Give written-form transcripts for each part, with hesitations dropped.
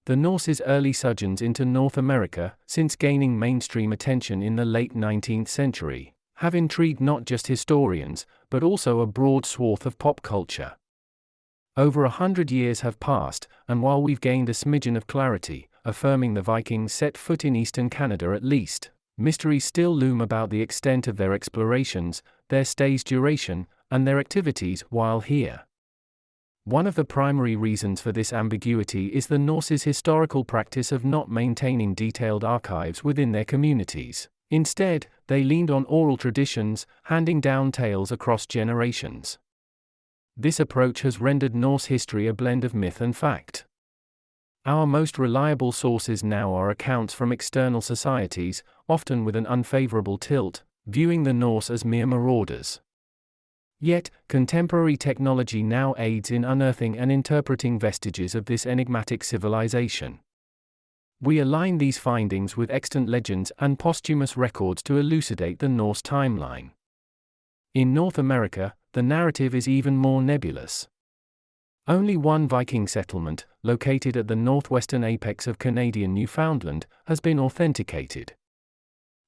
The Norse's early sojourns into North America, since gaining mainstream attention in the late 19th century, have intrigued not just historians, but also a broad swath of pop culture. Over 100 years have passed, and while we've gained a smidgen of clarity, affirming the Vikings set foot in eastern Canada at least, mysteries still loom about the extent of their explorations, their stay's duration, and their activities while here. One of the primary reasons for this ambiguity is the Norse's historical practice of not maintaining detailed archives within their communities. Instead, they leaned on oral traditions, handing down tales across generations. This approach has rendered Norse history a blend of myth and fact. Our most reliable sources now are accounts from external societies, often with an unfavorable tilt, viewing the Norse as mere marauders. Yet, contemporary technology now aids in unearthing and interpreting vestiges of this enigmatic civilization. We align these findings with extant legends and posthumous records to elucidate the Norse timeline. In North America, the narrative is even more nebulous. Only one Viking settlement, located at the northwestern apex of Canadian Newfoundland, has been authenticated.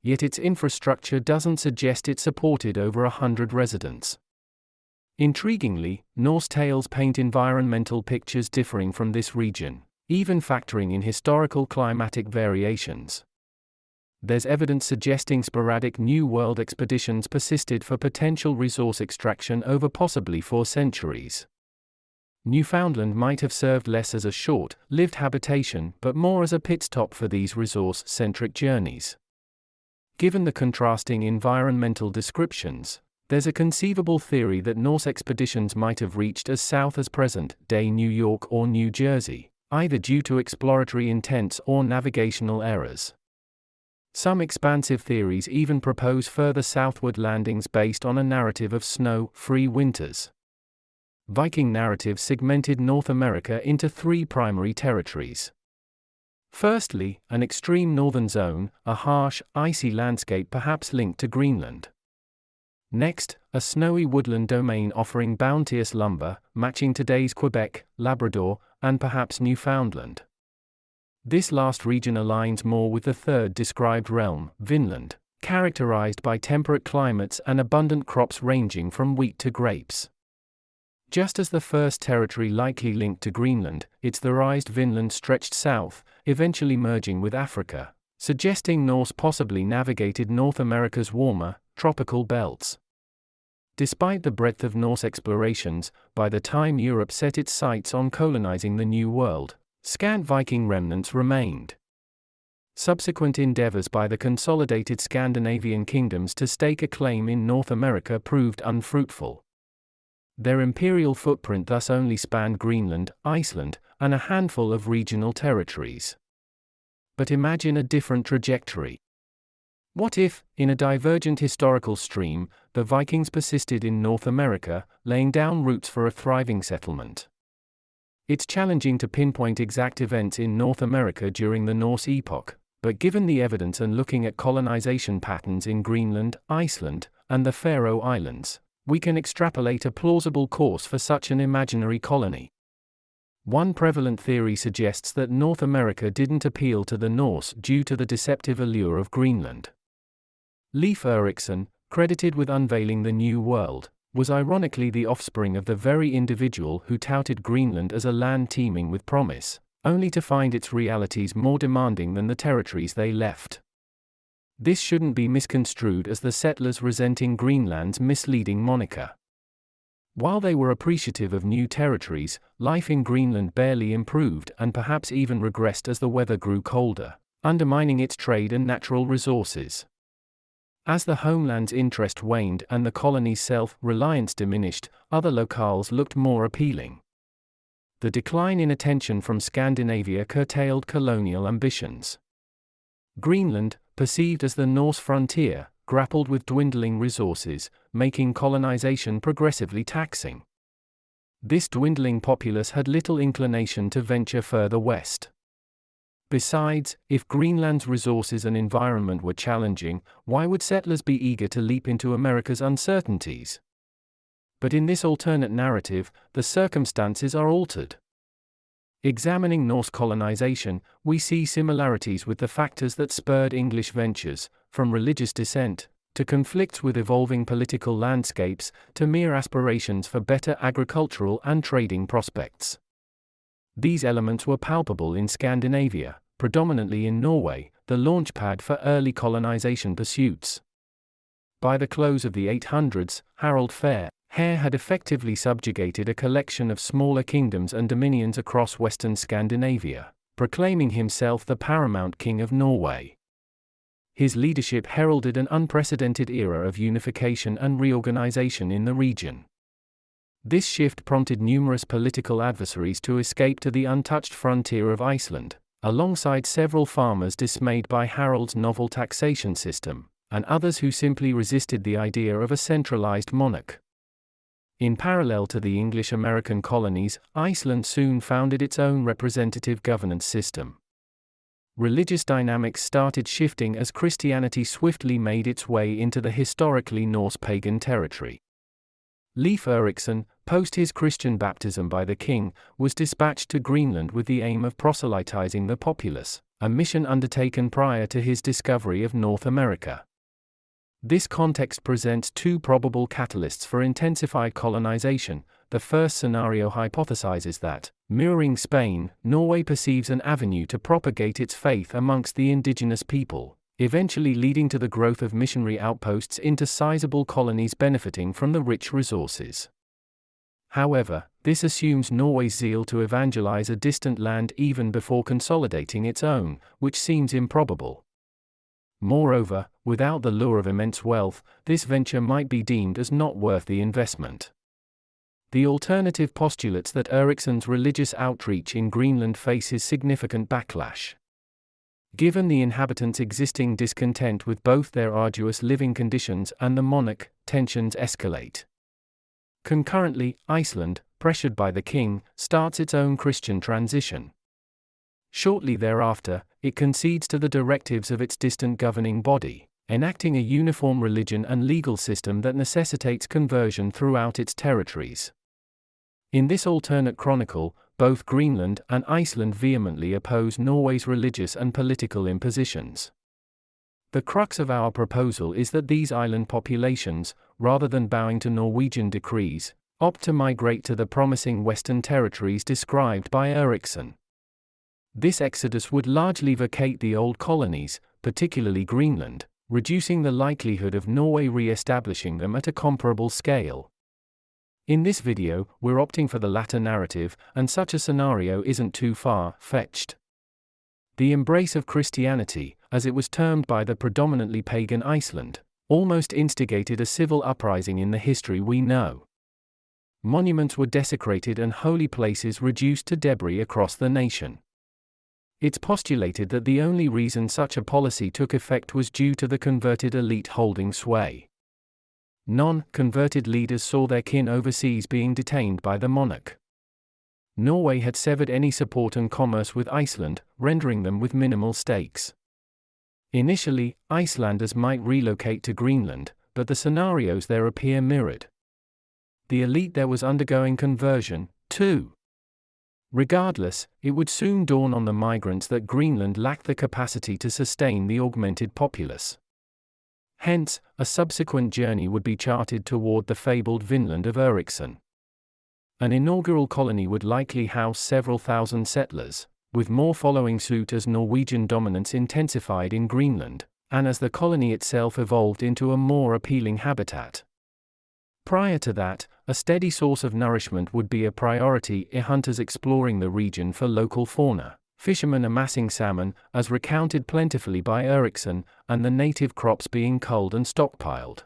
Yet its infrastructure doesn't suggest it supported over 100 residents. Intriguingly, Norse tales paint environmental pictures differing from this region, even factoring in historical climatic variations. There's evidence suggesting sporadic New World expeditions persisted for potential resource extraction over possibly 4 centuries. Newfoundland might have served less as a short-lived habitation but more as a pit stop for these resource-centric journeys. Given the contrasting environmental descriptions, there's a conceivable theory that Norse expeditions might have reached as south as present-day New York or New Jersey, either due to exploratory intents or navigational errors. Some expansive theories even propose further southward landings based on a narrative of snow-free winters. Viking narratives segmented North America into 3 primary territories. Firstly, an extreme northern zone, a harsh, icy landscape perhaps linked to Greenland. Next, a snowy woodland domain offering bounteous lumber, matching today's Quebec, Labrador, and perhaps Newfoundland. This last region aligns more with the third described realm, Vinland, characterized by temperate climates and abundant crops ranging from wheat to grapes. Just as the first territory likely linked to Greenland, its theorized Vinland stretched south, eventually merging with Africa, suggesting Norse possibly navigated North America's warmer, tropical belts. Despite the breadth of Norse explorations, by the time Europe set its sights on colonizing the New World, scant Viking remnants remained. Subsequent endeavors by the consolidated Scandinavian kingdoms to stake a claim in North America proved unfruitful. Their imperial footprint thus only spanned Greenland, Iceland, and a handful of regional territories. But imagine a different trajectory. What if, in a divergent historical stream, the Vikings persisted in North America, laying down roots for a thriving settlement? It's challenging to pinpoint exact events in North America during the Norse epoch, but given the evidence and looking at colonization patterns in Greenland, Iceland, and the Faroe Islands, we can extrapolate a plausible course for such an imaginary colony. One prevalent theory suggests that North America didn't appeal to the Norse due to the deceptive allure of Greenland. Leif Erikson, credited with unveiling the New World, was ironically the offspring of the very individual who touted Greenland as a land teeming with promise, only to find its realities more demanding than the territories they left. This shouldn't be misconstrued as the settlers resenting Greenland's misleading moniker. While they were appreciative of new territories, life in Greenland barely improved and perhaps even regressed as the weather grew colder, undermining its trade and natural resources. As the homeland's interest waned and the colony's self-reliance diminished, other locales looked more appealing. The decline in attention from Scandinavia curtailed colonial ambitions. Greenland, perceived as the Norse frontier, grappled with dwindling resources, making colonization progressively taxing. This dwindling populace had little inclination to venture further west. Besides, if Greenland's resources and environment were challenging, why would settlers be eager to leap into America's uncertainties? But in this alternate narrative, the circumstances are altered. Examining Norse colonization, we see similarities with the factors that spurred English ventures, from religious dissent, to conflicts with evolving political landscapes, to mere aspirations for better agricultural and trading prospects. These elements were palpable in Scandinavia, predominantly in Norway, the launchpad for early colonization pursuits. By the close of the 800s, Harald Fair had effectively subjugated a collection of smaller kingdoms and dominions across western Scandinavia, proclaiming himself the paramount king of Norway. His leadership heralded an unprecedented era of unification and reorganization in the region. This shift prompted numerous political adversaries to escape to the untouched frontier of Iceland, alongside several farmers dismayed by Harald's novel taxation system, and others who simply resisted the idea of a centralized monarch. In parallel to the English-American colonies, Iceland soon founded its own representative governance system. Religious dynamics started shifting as Christianity swiftly made its way into the historically Norse pagan territory. Leif Erikson, post his Christian baptism by the king, was dispatched to Greenland with the aim of proselytizing the populace, a mission undertaken prior to his discovery of North America. This context presents two probable catalysts for intensified colonization. The first scenario hypothesizes that, mirroring Spain, Norway perceives an avenue to propagate its faith amongst the indigenous people, eventually leading to the growth of missionary outposts into sizable colonies benefiting from the rich resources. However, this assumes Norway's zeal to evangelize a distant land even before consolidating its own, which seems improbable. Moreover, without the lure of immense wealth, this venture might be deemed as not worth the investment. The alternative postulates that Eriksson's religious outreach in Greenland faces significant backlash. Given the inhabitants' existing discontent with both their arduous living conditions and the monarch, tensions escalate. Concurrently, Iceland, pressured by the king, starts its own Christian transition. Shortly thereafter, it concedes to the directives of its distant governing body, enacting a uniform religion and legal system that necessitates conversion throughout its territories. In this alternate chronicle, both Greenland and Iceland vehemently oppose Norway's religious and political impositions. The crux of our proposal is that these island populations, rather than bowing to Norwegian decrees, opt to migrate to the promising western territories described by Eriksson. This exodus would largely vacate the old colonies, particularly Greenland, reducing the likelihood of Norway re-establishing them at a comparable scale. In this video, we're opting for the latter narrative, and such a scenario isn't too far-fetched. The embrace of Christianity, as it was termed by the predominantly pagan Iceland, almost instigated a civil uprising in the history we know. Monuments were desecrated and holy places reduced to debris across the nation. It's postulated that the only reason such a policy took effect was due to the converted elite holding sway. Non-converted leaders saw their kin overseas being detained by the monarch. Norway had severed any support and commerce with Iceland, rendering them with minimal stakes. Initially, Icelanders might relocate to Greenland, but the scenarios there appear mirrored. The elite there was undergoing conversion, too. Regardless, it would soon dawn on the migrants that Greenland lacked the capacity to sustain the augmented populace. Hence, a subsequent journey would be charted toward the fabled Vinland of Eriksson. An inaugural colony would likely house several thousand settlers, with more following suit as Norwegian dominance intensified in Greenland, and as the colony itself evolved into a more appealing habitat. Prior to that, a steady source of nourishment would be a priority, hunters exploring the region for local fauna, fishermen amassing salmon, as recounted plentifully by Eriksson, and the native crops being culled and stockpiled.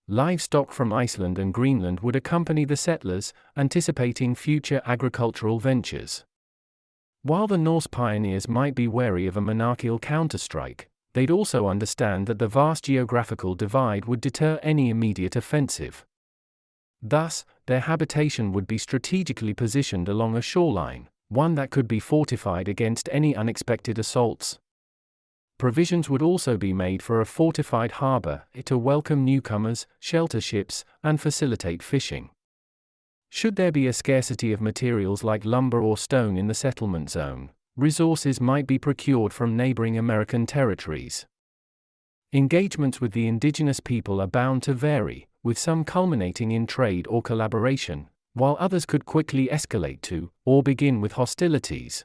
Livestock from Iceland and Greenland would accompany the settlers, anticipating future agricultural ventures. While the Norse pioneers might be wary of a monarchical counterstrike, they'd also understand that the vast geographical divide would deter any immediate offensive. Thus, their habitation would be strategically positioned along a shoreline, one that could be fortified against any unexpected assaults. Provisions would also be made for a fortified harbor to welcome newcomers, shelter ships, and facilitate fishing. Should there be a scarcity of materials like lumber or stone in the settlement zone, resources might be procured from neighboring American territories. Engagements with the indigenous people are bound to vary, with some culminating in trade or collaboration, while others could quickly escalate to, or begin with hostilities.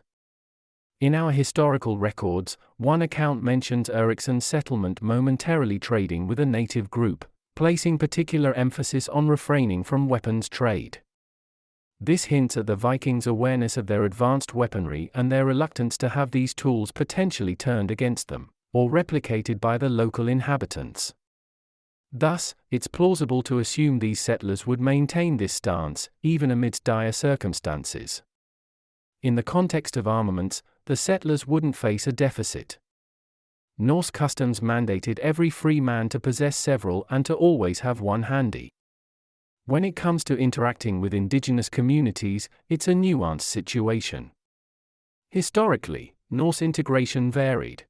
In our historical records, one account mentions Ericsson's settlement momentarily trading with a native group, placing particular emphasis on refraining from weapons trade. This hints at the Vikings' awareness of their advanced weaponry and their reluctance to have these tools potentially turned against them, or replicated by the local inhabitants. Thus, it's plausible to assume these settlers would maintain this stance, even amidst dire circumstances. In the context of armaments, the settlers wouldn't face a deficit. Norse customs mandated every free man to possess several and to always have one handy. When it comes to interacting with indigenous communities, it's a nuanced situation. Historically, Norse integration varied.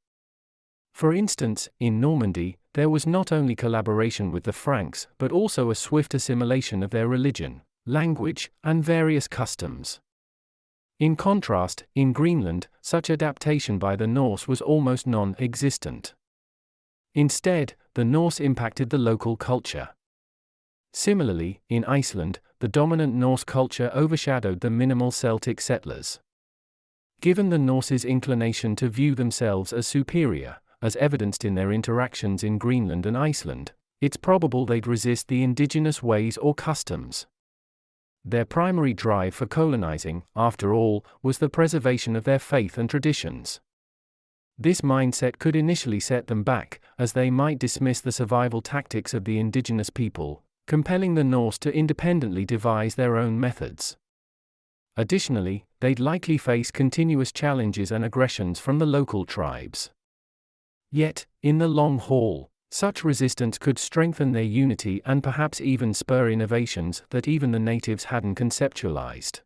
For instance, in Normandy, there was not only collaboration with the Franks but also a swift assimilation of their religion, language, and various customs. In contrast, in Greenland, such adaptation by the Norse was almost non-existent. Instead, the Norse impacted the local culture. Similarly, in Iceland, the dominant Norse culture overshadowed the minimal Celtic settlers. Given the Norse's inclination to view themselves as superior, as evidenced in their interactions in Greenland and Iceland, it's probable they'd resist the indigenous ways or customs. Their primary drive for colonizing, after all, was the preservation of their faith and traditions. This mindset could initially set them back, as they might dismiss the survival tactics of the indigenous people, compelling the Norse to independently devise their own methods. Additionally, they'd likely face continuous challenges and aggressions from the local tribes. Yet, in the long haul, such resistance could strengthen their unity and perhaps even spur innovations that even the natives hadn't conceptualized.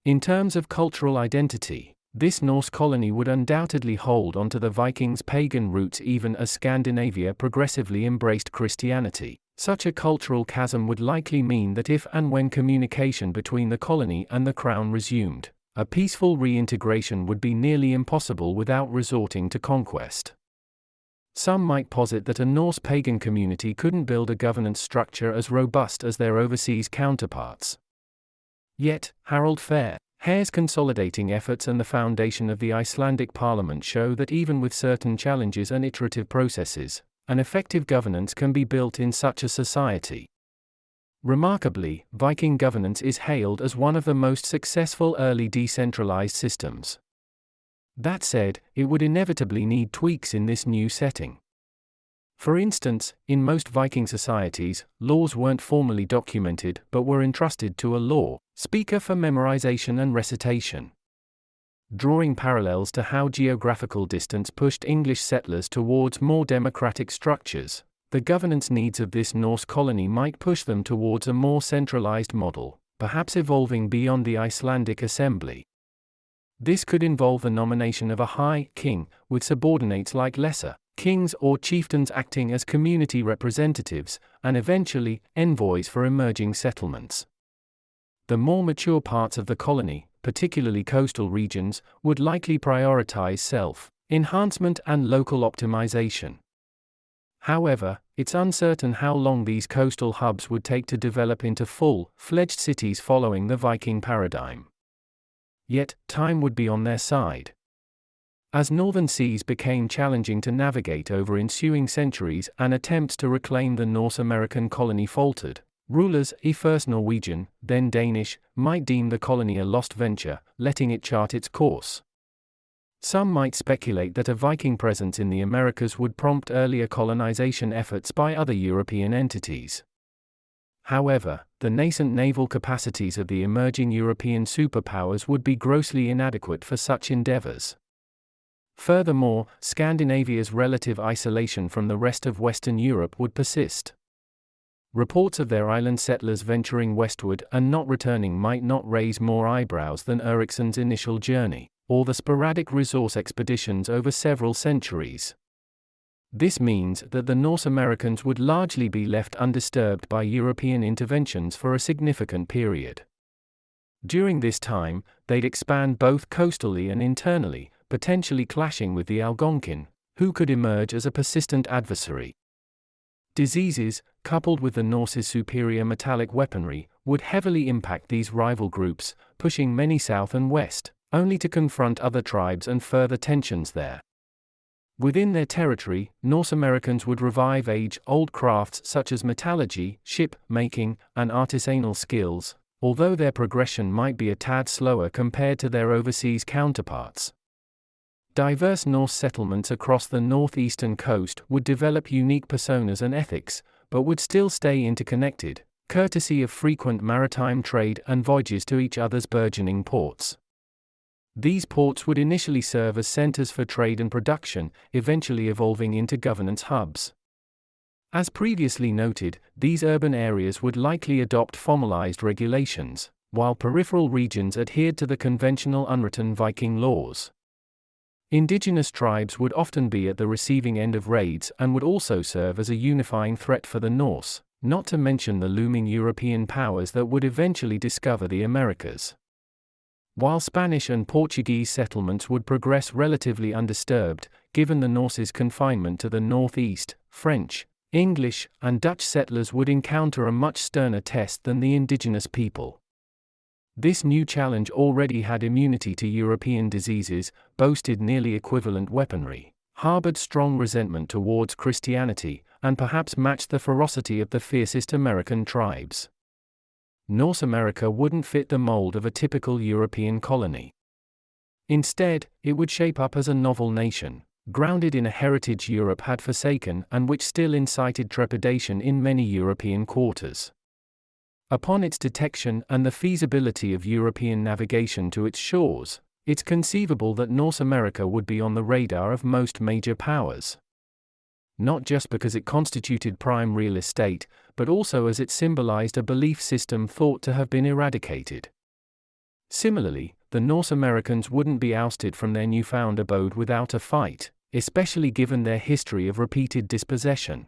In terms of cultural identity, this Norse colony would undoubtedly hold onto the Vikings' pagan roots even as Scandinavia progressively embraced Christianity. Such a cultural chasm would likely mean that if and when communication between the colony and the crown resumed, a peaceful reintegration would be nearly impossible without resorting to conquest. Some might posit that a Norse pagan community couldn't build a governance structure as robust as their overseas counterparts. Yet, Harold Hare's consolidating efforts and the foundation of the Icelandic parliament show that even with certain challenges and iterative processes, an effective governance can be built in such a society. Remarkably, Viking governance is hailed as one of the most successful early decentralized systems. That said, it would inevitably need tweaks in this new setting. For instance, in most Viking societies, laws weren't formally documented but were entrusted to a law speaker for memorization and recitation. Drawing parallels to how geographical distance pushed English settlers towards more democratic structures, the governance needs of this Norse colony might push them towards a more centralized model, perhaps evolving beyond the Icelandic assembly. This could involve the nomination of a high king, with subordinates like lesser kings or chieftains acting as community representatives, and eventually, envoys for emerging settlements. The more mature parts of the colony, particularly coastal regions, would likely prioritize self-enhancement and local optimization. However, it's uncertain how long these coastal hubs would take to develop into full-fledged cities following the Viking paradigm. Yet, time would be on their side. As northern seas became challenging to navigate over ensuing centuries and attempts to reclaim the Norse American colony faltered, rulers, first Norwegian, then Danish, might deem the colony a lost venture, letting it chart its course. Some might speculate that a Viking presence in the Americas would prompt earlier colonization efforts by other European entities. However, the nascent naval capacities of the emerging European superpowers would be grossly inadequate for such endeavors. Furthermore, Scandinavia's relative isolation from the rest of Western Europe would persist. Reports of their island settlers venturing westward and not returning might not raise more eyebrows than Ericsson's initial journey, or the sporadic resource expeditions over several centuries. This means that the Norse Americans would largely be left undisturbed by European interventions for a significant period. During this time, they'd expand both coastally and internally, potentially clashing with the Algonquin, who could emerge as a persistent adversary. Diseases, coupled with the Norse's superior metallic weaponry, would heavily impact these rival groups, pushing many south and west, only to confront other tribes and further tensions there. Within their territory, Norse Americans would revive age-old crafts such as metallurgy, ship-making, and artisanal skills, although their progression might be a tad slower compared to their overseas counterparts. Diverse Norse settlements across the northeastern coast would develop unique personas and ethics, but would still stay interconnected, courtesy of frequent maritime trade and voyages to each other's burgeoning ports. These ports would initially serve as centers for trade and production, eventually evolving into governance hubs. As previously noted, these urban areas would likely adopt formalized regulations, while peripheral regions adhered to the conventional unwritten Viking laws. Indigenous tribes would often be at the receiving end of raids and would also serve as a unifying threat for the Norse, not to mention the looming European powers that would eventually discover the Americas. While Spanish and Portuguese settlements would progress relatively undisturbed, given the Norse's confinement to the northeast, French, English, and Dutch settlers would encounter a much sterner test than the indigenous people. This new challenge already had immunity to European diseases, boasted nearly equivalent weaponry, harbored strong resentment towards Christianity, and perhaps matched the ferocity of the fiercest American tribes. Norse America wouldn't fit the mold of a typical European colony. Instead, it would shape up as a novel nation, grounded in a heritage Europe had forsaken and which still incited trepidation in many European quarters. Upon its detection and the feasibility of European navigation to its shores, it's conceivable that Norse America would be on the radar of most major powers. Not just because it constituted prime real estate, but also as it symbolized a belief system thought to have been eradicated. Similarly, the Norse Americans wouldn't be ousted from their newfound abode without a fight, especially given their history of repeated dispossession.